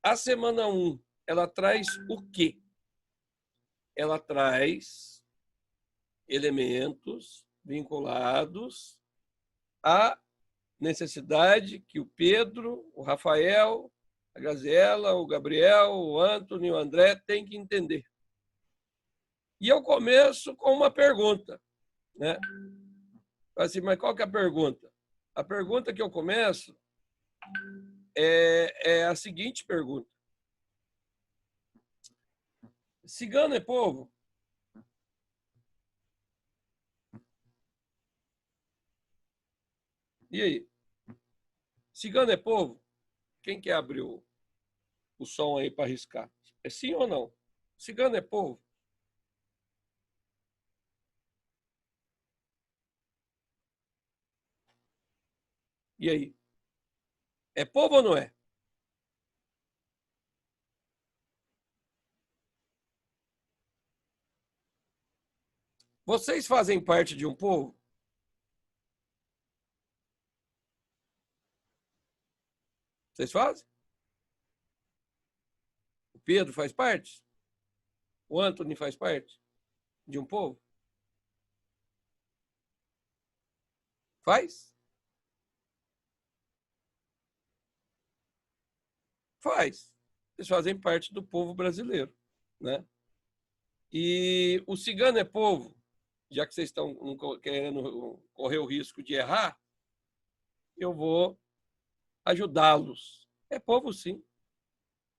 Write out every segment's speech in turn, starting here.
A semana 1, ela traz o quê? Ela traz elementos vinculados à necessidade que o Pedro, o Rafael, a Graziela, o Gabriel, o Antônio e o André têm que entender. E eu começo com uma pergunta, né? Assim, mas qual que é a pergunta? A pergunta que eu começo é a seguinte pergunta. Cigano é povo? E aí? Cigano é povo? Quem quer abrir o som aí para arriscar? É sim ou não? Cigano é povo? E aí? É povo ou não é? Vocês fazem parte de um povo? Vocês fazem? O Pedro faz parte? O Antônio faz parte de um povo? Faz? Faz. Vocês fazem parte do povo brasileiro, né? E o cigano é povo, já que vocês estão querendo correr o risco de errar, eu vou ajudá-los. É povo, sim.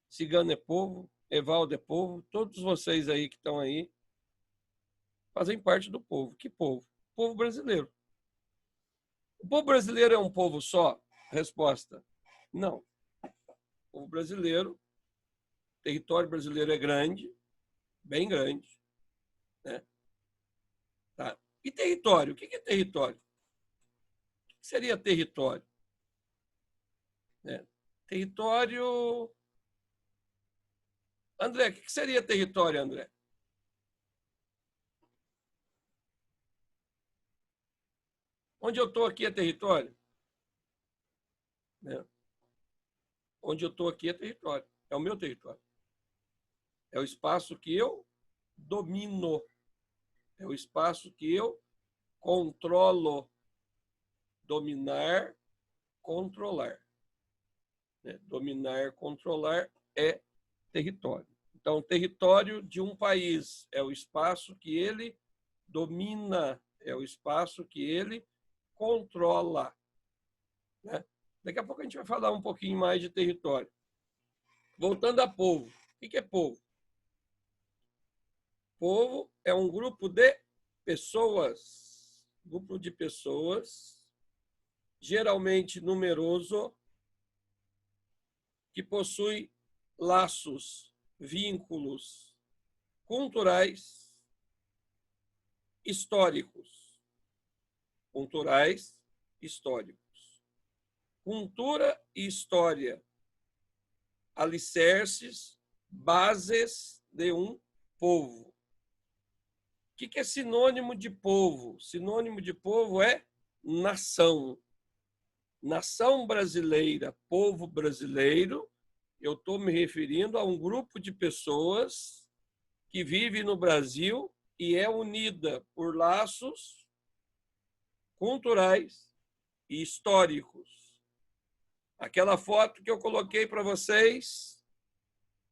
Cigano é povo, Evaldo é povo, todos vocês aí que estão aí fazem parte do povo. Que povo? Povo brasileiro. O povo brasileiro é um povo só? Resposta: não. O povo brasileiro, o território brasileiro é grande, bem grande, né? Tá. E território? O que é território? O que seria território? Né? Território. André, o que seria território, André? Onde eu estou aqui é território? Né? Onde eu estou aqui é território. É o meu território. É o espaço que eu domino. É o espaço que eu controlo. Dominar, controlar. Né? Dominar, controlar é território. Então, o território de um país é o espaço que ele domina, é o espaço que ele controla. Né? Daqui a pouco a gente vai falar um pouquinho mais de território. Voltando a povo. O que é povo? Povo é um grupo de pessoas. Grupo de pessoas, geralmente numeroso, que possui laços, vínculos culturais, históricos. Culturais, históricos. Cultura e história, alicerces, bases de um povo. O que é sinônimo de povo? Sinônimo de povo é nação. Nação brasileira, povo brasileiro, eu estou me referindo a um grupo de pessoas que vive no Brasil e é unida por laços culturais e históricos. Aquela foto que eu coloquei para vocês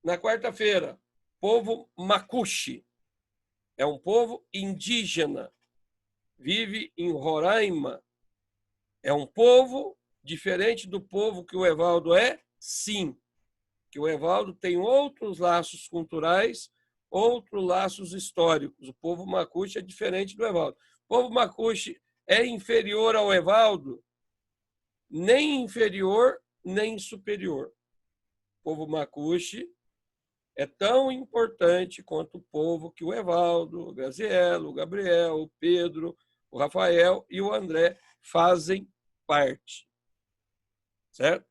na quarta-feira, povo Macuxi, é um povo indígena, vive em Roraima, é um povo diferente do povo que o Evaldo é, sim, que o Evaldo tem outros laços culturais, outros laços históricos. O povo Macuxi é diferente do Evaldo. O povo Macuxi é inferior ao Evaldo? Nem inferior, nem superior. O povo Macuxi é tão importante quanto o povo que o Evaldo, o Grazielo, o Gabriel, o Pedro, o Rafael e o André fazem parte. Certo?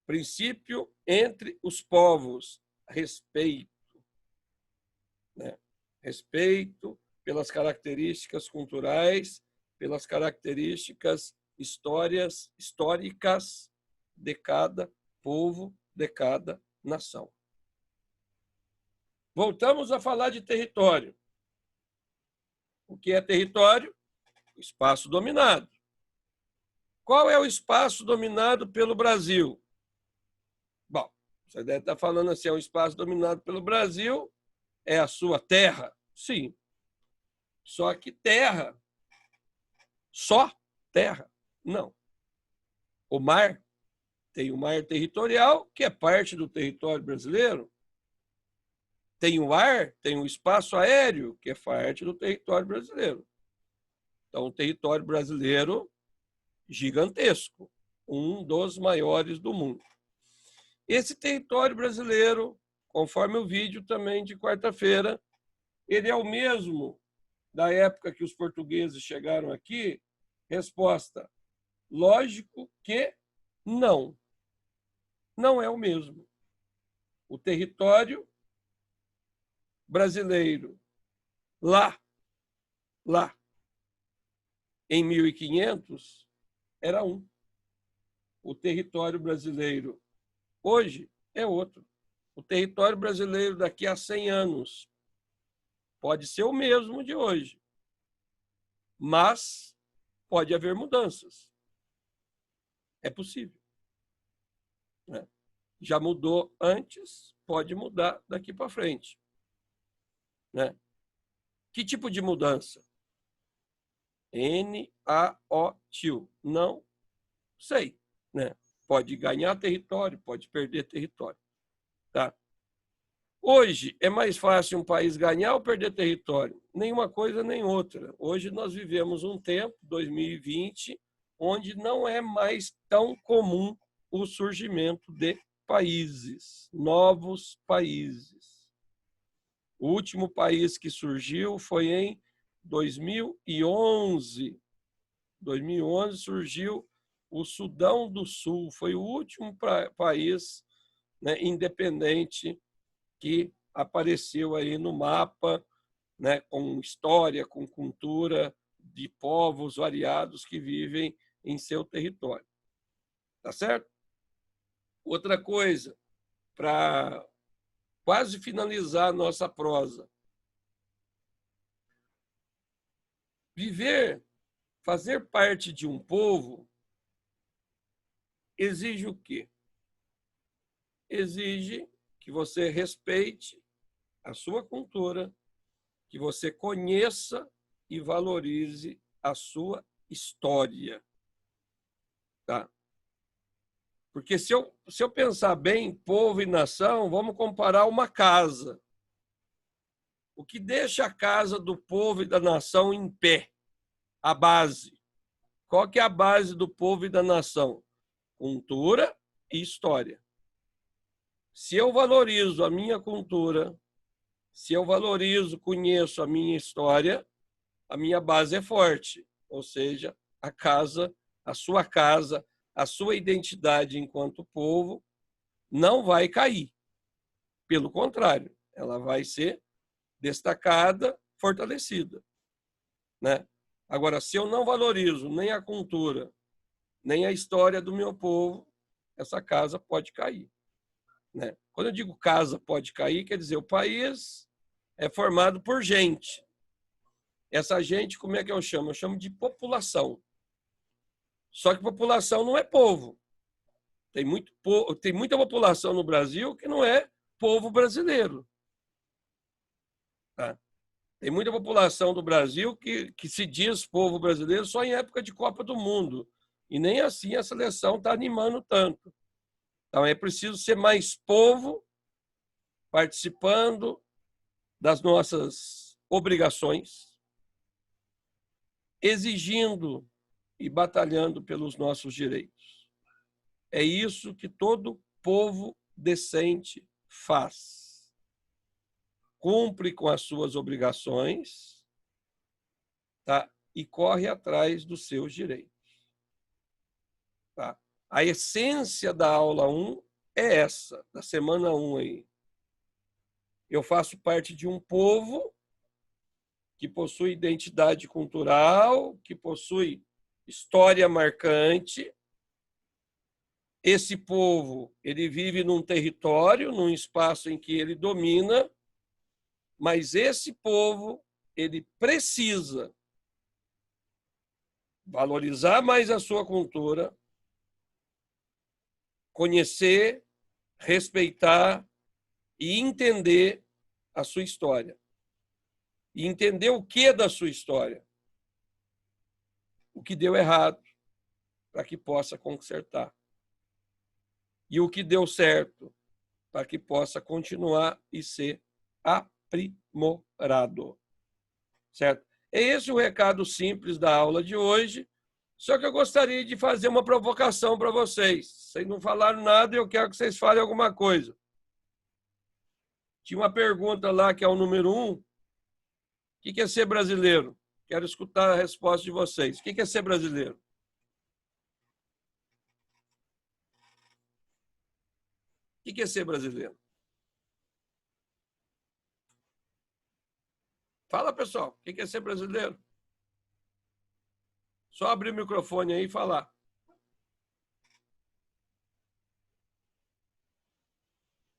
Princípio entre os povos, respeito. Né? Respeito pelas características culturais, pelas características históricas de cada povo, de cada nação. Voltamos a falar de território. O que é território? O espaço dominado. Qual é o espaço dominado pelo Brasil? Bom, você deve estar falando assim, é um espaço dominado pelo Brasil, é a sua terra? Sim. Só que terra, só terra, não. O mar, tem o mar territorial, que é parte do território brasileiro. Tem o ar, tem o espaço aéreo, que é parte do território brasileiro. Então, o território brasileiro, gigantesco, um dos maiores do mundo. Esse território brasileiro, conforme o vídeo também de quarta-feira, ele é o mesmo da época que os portugueses chegaram aqui? Resposta: lógico que não. Não é o mesmo. O território brasileiro lá, em 1500, era um. O território brasileiro hoje é outro. O território brasileiro daqui a 100 anos pode ser o mesmo de hoje, mas pode haver mudanças. É possível. Já mudou antes, pode mudar daqui para frente. Que tipo de mudança? N-A-O-T-I-O. Não sei. Pode ganhar território, pode perder território. Tá? Hoje, é mais fácil um país ganhar ou perder território? Nenhuma coisa nem outra. Hoje nós vivemos um tempo, 2020, onde não é mais tão comum o surgimento de países, novos países. O último país que surgiu foi em 2011. 2011 surgiu o Sudão do Sul, foi o último país independente que apareceu aí no mapa, com história, com cultura de povos variados que vivem em seu território. Tá certo? Outra coisa, para quase finalizar a nossa prosa. Viver, fazer parte de um povo, exige o quê? Exige que você respeite a sua cultura, que você conheça e valorize a sua história. Tá? Porque se eu pensar bem, povo e nação, vamos comparar uma casa. O que deixa a casa do povo e da nação em pé? A base. Qual que é a base do povo e da nação? Cultura e história. Se eu valorizo a minha cultura, se eu valorizo, conheço a minha história, a minha base é forte. Ou seja, a casa, a sua identidade enquanto povo não vai cair. Pelo contrário, ela vai ser destacada, fortalecida. Agora, se eu não valorizo nem a cultura, nem a história do meu povo, essa casa pode cair. Quando eu digo casa pode cair, quer dizer, o país é formado por gente. Essa gente, como é que eu chamo? Eu chamo de população. Só que população não é povo. Tem muita população no Brasil que não é povo brasileiro. Tá? Tem muita população do Brasil que se diz povo brasileiro só em época de Copa do Mundo. E nem assim a seleção está animando tanto. Então é preciso ser mais povo participando das nossas obrigações, exigindo e batalhando pelos nossos direitos. É isso que todo povo decente faz. Cumpre com as suas obrigações, tá? E corre atrás dos seus direitos. Tá? A essência da aula 1 é essa, da semana 1 aí. Eu faço parte de um povo que possui identidade cultural, que possui história marcante, esse povo, ele vive num território, num espaço em que ele domina, mas esse povo, ele precisa valorizar mais a sua cultura, conhecer, respeitar e entender a sua história. E entender o que da sua história. O que deu errado, para que possa consertar. E o que deu certo, para que possa continuar e ser aprimorado. Certo? É esse o recado simples da aula de hoje, só que eu gostaria de fazer uma provocação para vocês. Vocês não falaram nada e eu quero que vocês falem alguma coisa. Tinha uma pergunta lá, que é o número 1. O que é ser brasileiro? Quero escutar a resposta de vocês. O que é ser brasileiro? O que é ser brasileiro? Fala, pessoal. O que é ser brasileiro? Só abrir o microfone aí e falar.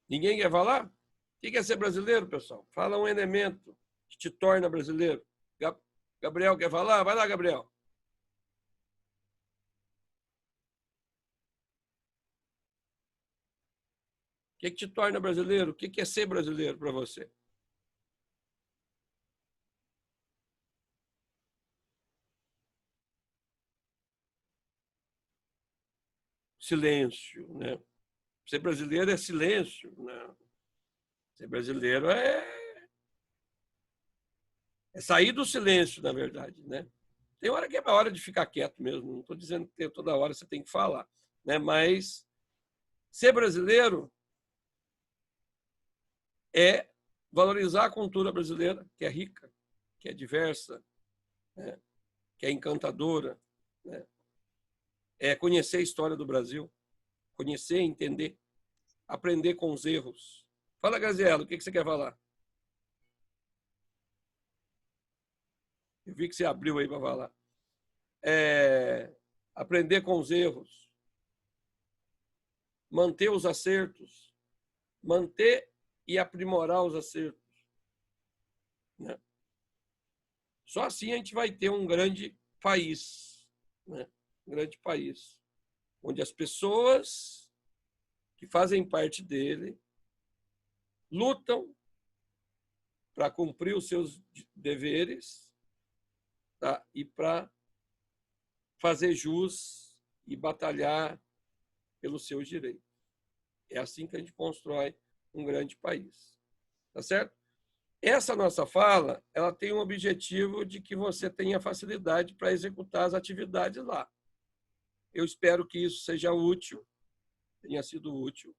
Ninguém quer falar? O que é ser brasileiro, pessoal? Fala um elemento que te torna brasileiro. Gabriel quer falar? Vai lá, Gabriel. O que te torna brasileiro? O que é ser brasileiro para você? Silêncio, né? Ser brasileiro é silêncio, né? Ser brasileiro é sair do silêncio, na verdade, né? Tem hora que é a hora de ficar quieto mesmo. Não estou dizendo que toda hora você tem que falar, né? Mas ser brasileiro é valorizar a cultura brasileira, que é rica, que é diversa, né? Que é encantadora, né? É conhecer a história do Brasil, conhecer, entender, aprender com os erros. Fala, Graziela, o que você quer falar? Eu vi que você abriu aí para falar. Aprender com os erros, manter os acertos, manter e aprimorar os acertos, né? Só assim a gente vai ter um grande país, né? Um grande país, onde as pessoas que fazem parte dele lutam para cumprir os seus deveres, tá? E para fazer jus e batalhar pelos seus direitos. É assim que a gente constrói um grande país. Tá certo? Essa nossa fala, ela tem um objetivo de que você tenha facilidade para executar as atividades lá. Eu espero que isso seja útil, tenha sido útil.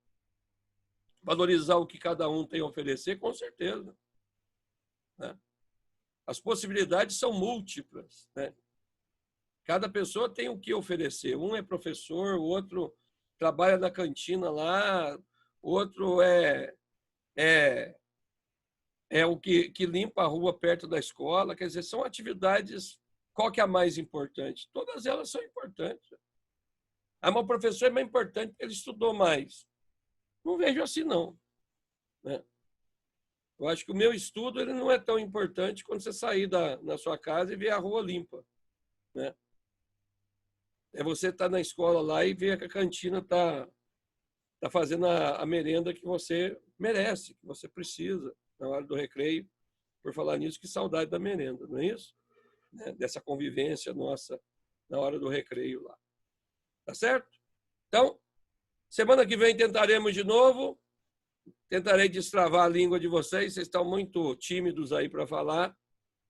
Valorizar o que cada um tem a oferecer, com certeza, né? As possibilidades são múltiplas, né? Cada pessoa tem o que oferecer. Um é professor, o outro trabalha na cantina lá, outro é o que limpa a rua perto da escola. Quer dizer, são atividades. Qual que é a mais importante? Todas elas são importantes. Ah, mas o professor é mais importante porque ele estudou mais. Não vejo assim, não, né? Eu acho que o meu estudo ele não é tão importante quando você sair na sua casa e ver a rua limpa, né? É você estar na escola lá e ver que a cantina está fazendo a merenda que você merece, que você precisa na hora do recreio. Por falar nisso, que saudade da merenda, não é isso? Né? Dessa convivência nossa na hora do recreio lá. Tá certo? Então, semana que vem tentaremos de novo. Tentarei destravar a língua de vocês. Vocês estão muito tímidos aí para falar,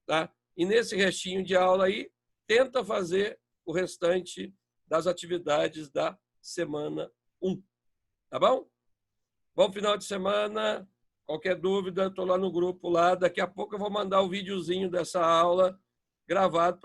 tá? E nesse restinho de aula aí, tenta fazer o restante das atividades da semana 1. Tá bom? Bom final de semana. Qualquer dúvida, estou lá no grupo lá. Daqui a pouco eu vou mandar o videozinho dessa aula gravado